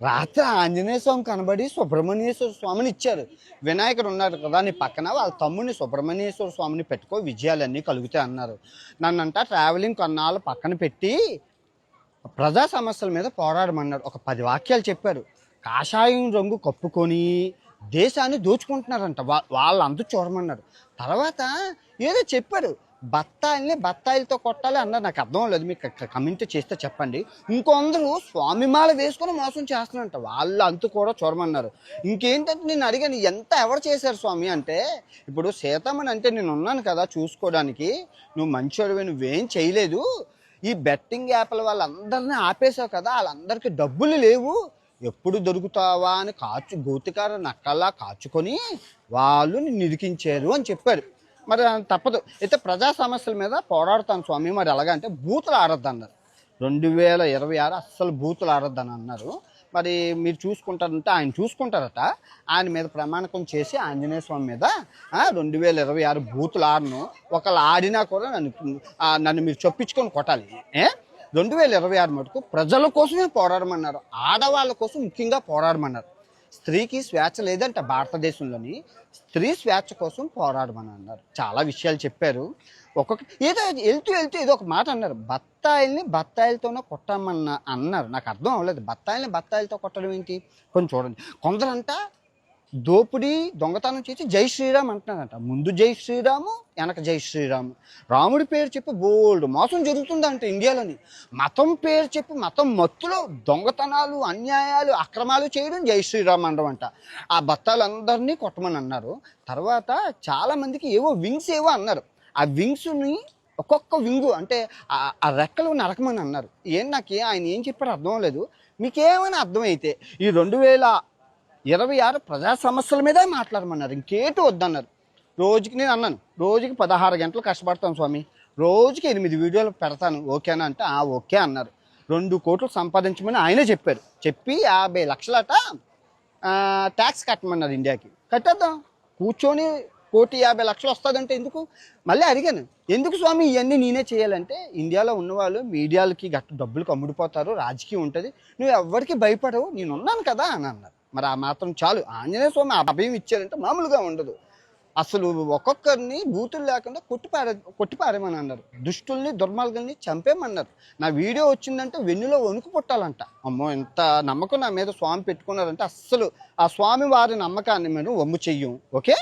రాత్రి ఆంజనేయ స్వామి కనబడి సుబ్రహ్మణ్యేశ్వర స్వామిని ఇచ్చారు. వినాయకుడు ఉన్నారు కదా నీ పక్కన, వాళ్ళ తమ్ముడిని సుబ్రహ్మణ్యేశ్వర స్వామిని పెట్టుకో, విజయాలన్నీ కలుగుతాయి అన్నారు. నన్నంట ట్రావెలింగ్ కొన్నాళ్ళు పక్కన పెట్టి ప్రజా సమస్యల మీద పోరాడమన్నాడు. ఒక 10 వాక్యాలు చెప్పారు. కాషాయం రంగు కప్పుకొని దేశాన్ని దోచుకుంటున్నారంట, వాళ్ళంతా చూడమన్నారు. తర్వాత ఏదో చెప్పారు, బత్తాయిలతో కొట్టాలి అన్నారు. నాకు అర్థం లేదు, మీకు కమెంట్ చేస్తే చెప్పండి. ఇంకొందరు స్వామిమాల వేసుకొని మోసం చేస్తున్నారంట, వాళ్ళు అంతు కూడా చూడమన్నారు. ఇంకేంటంటే నేను అడిగాను, ఎవరు చేశారు స్వామి అంటే, ఇప్పుడు సీతమ్మని అంటే నేను ఉన్నాను కదా చూసుకోవడానికి, నువ్వు మంచోడివి, నువ్వేం చేయలేదు, ఈ బెట్టింగ్ యాప్ల వాళ్ళందరినీ ఆపేశావు కదా, వాళ్ళందరికీ డబ్బులు లేవు, ఎప్పుడు దొరుకుతావా అని గోతికార నక్కల్లా కాచుకొని వాళ్ళు నిన్ను ఇరికించారు అని చెప్పారు. మరి తప్పదు, అయితే ప్రజా సమస్యల మీద పోరాడుతాను స్వామి. మరి ఎలాగంటే బూతులు ఆడొద్దు అన్నారు. 2026 అస్సలు బూతులు ఆడొద్దని అన్నారు. మరి మీరు చూసుకుంటారంటే ఆయన చూసుకుంటారట. ఆయన మీద ప్రమాణకం చేసి ఆంజనేయ స్వామి మీద 2026 బూతులు ఆడను, ఒకళ్ళు ఆడినా కూడా నన్ను మీరు చొప్పించుకొని కొట్టాలి. 2026 మటుకు ప్రజల కోసమే పోరాడమన్నారు, ఆడవాళ్ళ కోసం ముఖ్యంగా పోరాడమన్నారు. స్త్రీకి స్వేచ్ఛ లేదంట భారతదేశంలోని, స్త్రీ స్వేచ్ఛ కోసం పోరాడమని అన్నారు. చాలా విషయాలు చెప్పారు. ఏదో వెళ్తూ ఏదో ఒక మాట అన్నారు, బత్తాయిలతోనే కొట్టమన్నా అన్నారు. నాకు అర్థం అవ్వలేదు, బత్తాయిలతో కొట్టడం ఏంటి? కొంచెం చూడండి. కొందరంట దోపిడీ దొంగతనం చేసి జై శ్రీరామ్ అంటున్నారంట. ముందు జై శ్రీరాము, వెనక జై శ్రీరాము. రాముడి పేరు చెప్పి బోల్డ్ మోసం జరుగుతుందంట ఇండియాలోని. మతం పేరు చెప్పి మతం మత్తులో దొంగతనాలు, అన్యాయాలు, అక్రమాలు చేయడం జై శ్రీరామ్ అనడం అంట. ఆ బత్తాలందరినీ కొట్టమని అన్నారు. తర్వాత చాలామందికి వింగ్స్ అన్నారు. ఆ వింగ్స్ని ఒక్కొక్క వింగు అంటే ఆ రెక్కలు నరకమని అన్నారు. నాకు ఆయన ఏం చెప్పారో అర్థం లేదు. మీకేమైనా అర్థమైతే ఈ 2026 ప్రజా సమస్యల మీదే మాట్లాడమన్నారు, ఇంకేటూ వద్దన్నారు. నేను అన్నాను, రోజుకి 16 గంటలు కష్టపడతాను స్వామి, రోజుకి 8 వీడియోలు పెడతాను, ఓకేనా అంటే ఓకే అన్నారు. 2 కోట్లు సంపాదించమని ఆయనే చెప్పారు. చెప్పి 50 లక్షలట ట్యాక్స్ కట్టమన్నారు. ఇండియాకి కట్టేద్దాం, కూర్చొని 1,50,00,000 వస్తుందంటే ఎందుకు? మళ్ళీ అడిగాను, ఎందుకు స్వామి ఇవన్నీ నేనే చేయాలంటే, ఇండియాలో ఉన్నవాళ్ళు మీడియాలకి డబ్బులకు అమ్ముడిపోతారు, రాజకీయం ఉంటుంది, నువ్వు ఎవరికి భయపడవు, నేనున్నాను కదా అని అన్నారు. మరి ఆ మాత్రం చాలు. ఆంజనేయ స్వామి అభయం ఇచ్చారంటే మామూలుగా ఉండదు. అసలు ఒక్కొక్కరిని బూతులు లేకుండా కొట్టిపారేమని అన్నారు. దుష్టుల్ని దుర్మార్గుల్ని చంపేమన్నారు. నా వీడియో వచ్చిందంటే వెన్నులో వణుకు పుట్టాలంట. అమ్మో, ఎంత నమ్మకం నా మీద స్వామి పెట్టుకున్నారంటే అస్సలు ఆ స్వామి వారి నమ్మకాన్ని మేము వమ్ము చెయ్యం. ఓకే.